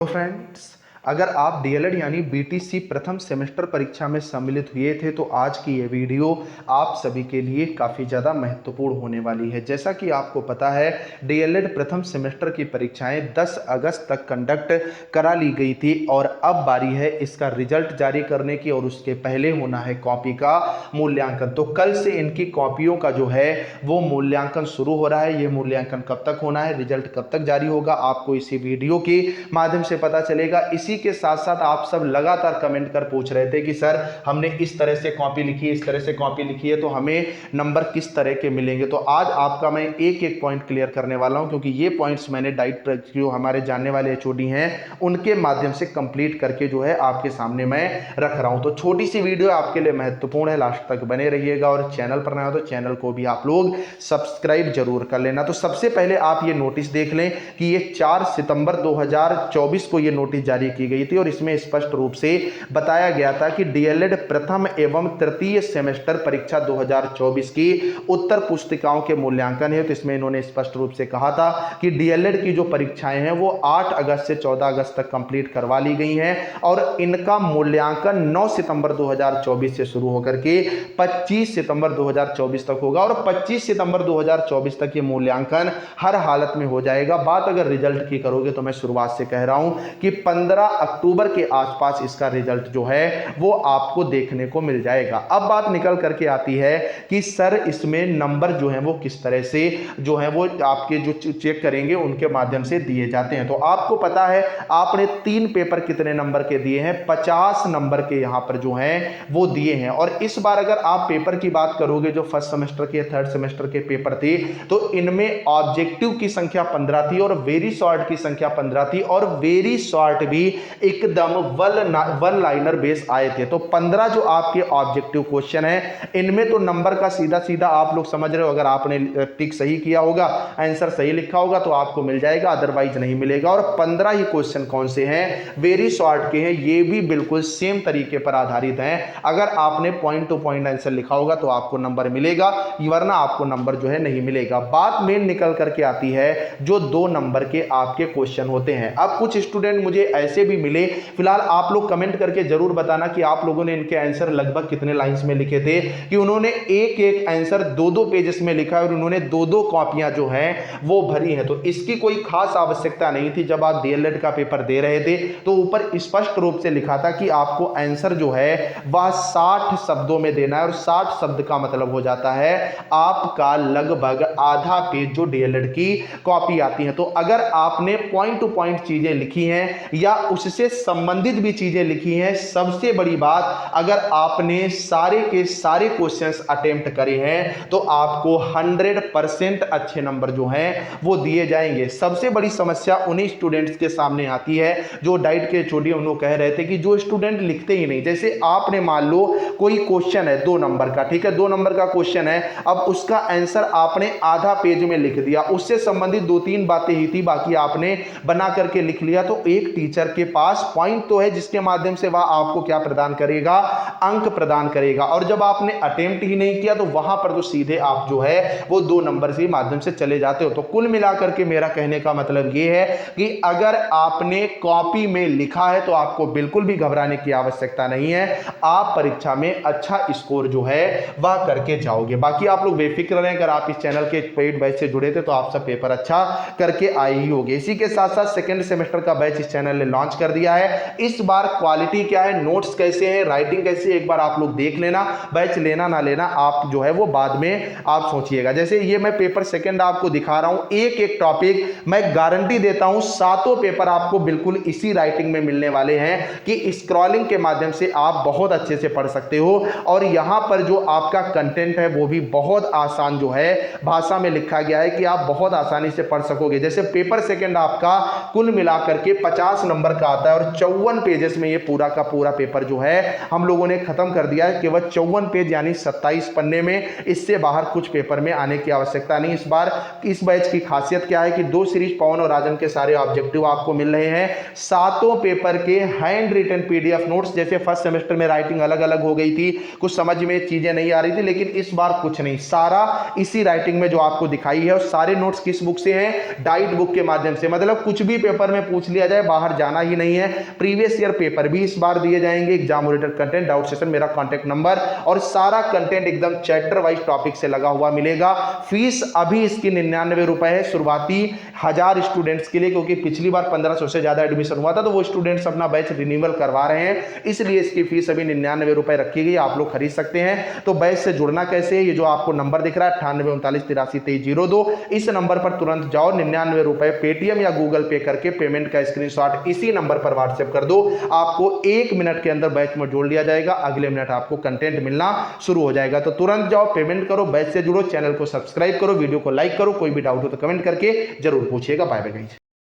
तो फ्रेंड्स, अगर आप डीएलएड यानी बीटीसी प्रथम सेमेस्टर परीक्षा में सम्मिलित हुए थे तो आज की ये वीडियो आप सभी के लिए काफ़ी ज़्यादा महत्वपूर्ण होने वाली है। जैसा कि आपको पता है, डीएलएड प्रथम सेमेस्टर की परीक्षाएं 10 अगस्त तक कंडक्ट करा ली गई थी और अब बारी है इसका रिजल्ट जारी करने की और उसके पहले होना है कॉपी का मूल्यांकन। तो कल से इनकी कॉपियों का जो है वो मूल्यांकन शुरू हो रहा है। ये मूल्यांकन कब तक होना है, रिजल्ट कब तक जारी होगा, आपको इसी वीडियो के माध्यम से पता चलेगा। इसी के साथ साथ आप सब लगातार कमेंट कर पूछ रहे थे कि सर हमने इस तरह से कॉपी लिखी है, इस तरह से कॉपी लिखी है, तो हमें नंबर किस तरह के मिलेंगे। तो आज आपका मैं एक एक पॉइंट क्लियर करने वाला हूं, क्योंकि ये पॉइंट्स मैंने डाइट जो हमारे जानने वाले एचओडी हैं उनके माध्यम से कंप्लीट करके जो है आपके सामने मैं रख रहा हूं। तो छोटी सी वीडियो आपके लिए महत्वपूर्ण है, लास्ट तक बने रहिएगा और चैनल पर नया हो तो चैनल को भी आप लोग सब्सक्राइब जरूर कर लेना। तो सबसे पहले आप ये नोटिस देख लें कि ये 4 सितंबर 2024 को ये नोटिस जारी की गई थी और इसमें स्पष्ट रूप से बताया गया था कि डीएलएड प्रथम एवं तृतीय सेमेस्टर परीक्षा 2024 की उत्तर पुस्तिकाओं के मूल्यांकन है। तो इसमें इन्होंने स्पष्ट रूप से कहा था कि डीएलएड की जो परीक्षाएं हैं वो 8 अगस्त से 14 अगस्त तक कंप्लीट करवा ली गई हैं और इनका मूल्यांकन 9 सितंबर 2024 से शुरू होकर के 25 सितंबर 2024 तक होगा और 25 सितंबर 2024 तक ये मूल्यांकन हर हालत में हो जाएगा। बात अगर रिजल्ट की करोगे तो मैं शुरुआत से कह रहा हूं कि 15 अक्टूबर के आसपास इसका रिजल्ट जो है वो आपको देखने को मिल जाएगा। अब बात निकल करके आती है कि सर इसमें नंबर जो है वो किस तरह से जो है वो आपके जो चेक करेंगे उनके माध्यम से दिए जाते हैं। तो आपको पता है आपने 3 पेपर कितने नंबर के दिए हैं, 50 नंबर के यहां पर जो हैं वो दिए हैं। और इस बार अगर आप पेपर की बात करोगे जो फर्स्ट सेमेस्टर के थर्ड सेमेस्टर के पेपर थे तो इनमें ऑब्जेक्टिव की संख्या 15 थी और वेरी शॉर्ट की संख्या 15 थी और वेरी शॉर्ट भी एकदम वन लाइनर बेस आए थे। तो 15 जो आपके ऑब्जेक्टिव क्वेश्चन है इनमें तो नंबर का सीधा सीधा आप लोग समझ रहे हो, अगर आपने टिक सही किया होगा, आंसर सही लिखा होगा तो आपको मिल जाएगा, अदरवाइज नहीं मिलेगा। और 15 ही क्वेश्चन कौन से हैं, वेरी शॉर्ट के हैं, ये भी बिल्कुल सेम तरीके पर आधारित हैं। अगर आपने पॉइंट टू पॉइंट आंसर लिखा होगा तो आपको नंबर मिलेगा, वरना आपको नंबर जो है नहीं मिलेगा। बात मेन निकल करके आती है जो 2 नंबर के आपके क्वेश्चन होते हैं। अब कुछ स्टूडेंट मुझे ऐसे भी मिले, फिलहाल आप लोग कमेंट करके जरूर बताना कि आप लोगों ने इनके आंसर लगभग कितने लाइंस में लिखे थे, कि उन्होंने एक एक आंसर 2-2 पेजेस में लिखा है और उन्होंने 2-2 कॉपियां जो हैं वो भरी हैं। तो इसकी कोई खास आवश्यकता नहीं थी। जब आप डीएलएड का पेपर दे रहे थे तो ऊपर स्पष्ट रूप से लिखा था कि आपको आंसर जो है वह 60 शब्दों में देना है और 60 शब्द का मतलब हो जाता है आपका लगभग आधा पेज जो डीएलएड की कॉपी आती है। तो अगर आपने पॉइंट टू पॉइंट चीजें लिखी हैं या उससे संबंधित भी चीजें लिखी हैं, सबसे बड़ी बात अगर आपने सारे के सारे क्वेश्चंस अटेम्प्ट करे हैं तो आपको 100% अच्छे नंबर जो हैं वो दिए जाएंगे। सबसे बड़ी समस्या उन्हीं स्टूडेंट्स के सामने आती है जो डाइट के चोटी उन्होंने कह रहे थे कि जो स्टूडेंट लिखते ही नहीं। जैसे आपने मान लो कोई क्वेश्चन है 2 नंबर का, ठीक है, 2 नंबर का क्वेश्चन है, अब उसका आंसर आपने आधा पेज में लिख दिया, उससे संबंधित 2-3 बातें ही थी, बाकी आपने बना करके लिख लिया, तो एक टीचर के पास पॉइंट तो है जिसके माध्यम से वह आपको क्या प्रदान करेगा, अंक प्रदान करेगा। और जब आपने अटेम्प्ट ही नहीं किया तो वहां पर तो सीधे आप जो है वो 2 नंबर के माध्यम से चले जाते हो। तो कुल मिलाकर के मेरा कहने का मतलब ये है कि अगर आपने कॉपी में लिखा है तो आपको बिल्कुल भी घबराने की आवश्यकता नहीं है, आप परीक्षा में अच्छा स्कोर जो है वह करके जाओगे। बाकी आप लोग बेफिक्र रहें, अगर आप इस चैनल के पेड बैच से जुड़े थे तो आप सब पेपर अच्छा करके आए ही होंगे। इसी के साथ साथ सेकंड सेमेस्टर का बैच इस चैनल ने लॉन्च कर दिया है। इस बार क्वालिटी क्या है, नोट्स कैसे हैं, राइटिंग कैसे है, एक बार आप लोग देख लेना। बैच लेना ना लेना आप जो है वो बाद में आप सोचिएगा। जैसे ये मैं पेपर सेकंड आपको दिखा रहा हूं, एक एक टॉपिक मैं गारंटी देता हूं 7 पेपर आपको बिल्कुल इसी राइटिंग में मिलने वाले हैं कि स्क्रॉलिंग के माध्यम से आप बहुत अच्छे से पढ़ सकते हो। और यहां पर जो आपका कंटेंट है वो भी बहुत आसान जो है भाषा में लिखा गया है कि आप बहुत आसानी से पढ़ सकोगे। जैसे पेपर सेकंड आपका कुल मिलाकर के 50 नंबर का आता है और 54 पेजेस में ये पूरा का पूरा पेपर जो है हम लोगों ने खत्म कर दिया है। केवल 54 पेज यानी 27 पन्ने में, इससे बाहर कुछ पेपर में आने की आवश्यकता नहीं। इस बार इस बैच की खासियत क्या है कि 2 सीरीज पवन और राजन के सारे ऑब्जेक्टिव आपको मिल रहे हैं, 7 पेपर के हैंड रिटन पीडीएफ नोट्स। जैसे फर्स्ट सेमेस्टर में राइटिंग अलग अलग हो गई थी, कुछ समझ में चीजें नहीं आ रही थी, लेकिन इस बार कुछ नहीं, सारा इसी राइटिंग में जो आपको दिखाई है। और सारे नोट्स किस बुक से हैं, डाइट बुक के माध्यम से। मतलब कुछ भी पेपर में पूछ लिया जाए बाहर जाना ही ही नहीं है, प्रीवियस ईयर पेपर भी इस बार दिए जाएंगे, exam oriented content, doubt session, मेरा कॉन्टैक्ट नंबर और सारा कंटेंट एकदम चैप्टर वाइज टॉपिक से लगा हुआ मिलेगा। फीस अभी इसकी 99 रुपए है शुरुआती 1000 स्टूडेंट्स के लिए, क्योंकि पिछली बार 1500 से ज्यादा एडमिशन हुआ था तो वो स्टूडेंट्स अपना बैच रिन्यूअल करवा रहे हैं, इसलिए इसकी फीस अभी 99 रुपए रखी गई, आप लोग खरीद सकते हैं। तो बैच से जुड़ना कैसे है, ये जो आपको नंबर दिख रहा है 9839832302, इस नंबर पर तुरंत जाओ, 99 रुपए पेटीएम या गूगल पे करके पेमेंट का स्क्रीनशॉट इसी नंबर पर व्हाट्सएप कर दो, आपको 1 मिनट के अंदर बैच में जोड़ लिया जाएगा, अगले मिनट आपको कंटेंट मिलना शुरू हो जाएगा। तो तुरंत जाओ, पेमेंट करो, बैच से जुड़ो, चैनल को सब्सक्राइब करो, वीडियो को लाइक करो, कोई भी डाउट हो तो कमेंट करके जरूर पूछिएगा। Bye bye guys.